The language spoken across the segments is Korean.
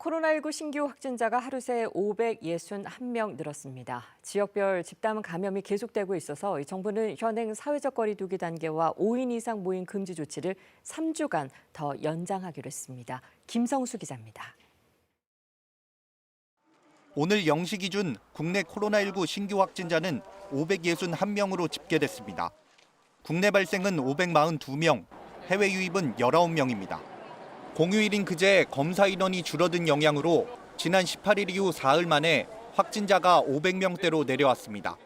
코로나19 신규 확진자가 하루 새 561명 늘었습니다. 지역별 집단 감염이 계속되고 있어서 정부는 현행 사회적 거리 두기 단계와 5인 이상 모임 금지 조치를 3주간 더 연장하기로 했습니다. 김성수 기자입니다. 오늘 0시 기준 국내 코로나19 신규 확진자는 561명으로 집계됐습니다. 국내 발생은 542명, 해외 유입은 19명입니다. 공휴일인 그제 검사 인원이 줄어든 영향으로 지난 18일 이후 사흘 만에 확진자가 500명대로 내려왔습니다.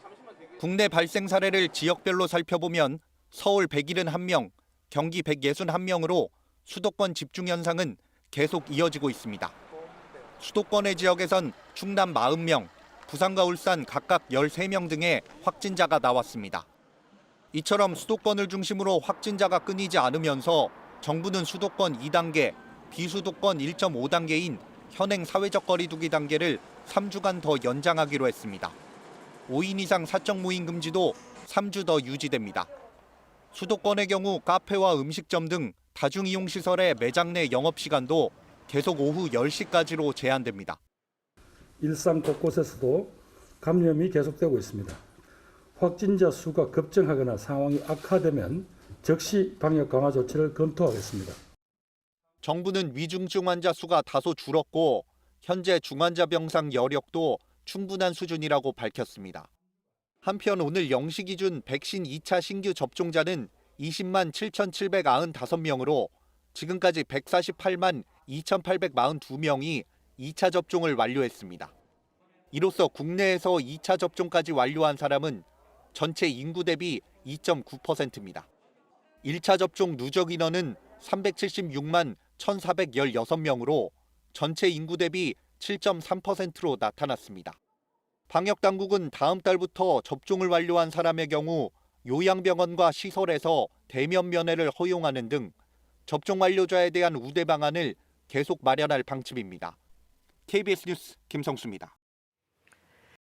국내 발생 사례를 지역별로 살펴보면 서울 171명, 경기 161명으로 수도권 집중 현상은 계속 이어지고 있습니다. 수도권의 지역에선 충남 40명, 부산과 울산 각각 13명 등의 확진자가 나왔습니다. 이처럼 수도권을 중심으로 확진자가 끊이지 않으면서 정부는 수도권 2단계, 비수도권 1.5단계인 현행 사회적 거리 두기 단계를 3주간 더 연장하기로 했습니다. 5인 이상 사적 모임 금지도 3주 더 유지됩니다. 수도권의 경우 카페와 음식점 등 다중이용시설의 매장 내 영업시간도 계속 오후 10시까지로 제한됩니다. 일상 곳곳에서도 감염이 계속되고 있습니다. 확진자 수가 급증하거나 상황이 악화되면 즉시 방역 강화 조치를 검토하겠습니다. 정부는 위중증 환자 수가 다소 줄었고 현재 중환자 병상 여력도 충분한 수준이라고 밝혔습니다. 한편 오늘 0시 기준 백신 2차 신규 접종자는 20만 7,795명으로 지금까지 148만 2,842명이 2차 접종을 완료했습니다. 이로써 국내에서 2차 접종까지 완료한 사람은 전체 인구 대비 2.9%입니다. 1차 접종 누적 인원은 376만 1,416명으로 전체 인구 대비 7.3%로 나타났습니다. 방역당국은 다음 달부터 접종을 완료한 사람의 경우 요양병원과 시설에서 대면 면회를 허용하는 등 접종 완료자에 대한 우대 방안을 계속 마련할 방침입니다. KBS 뉴스 김성수입니다.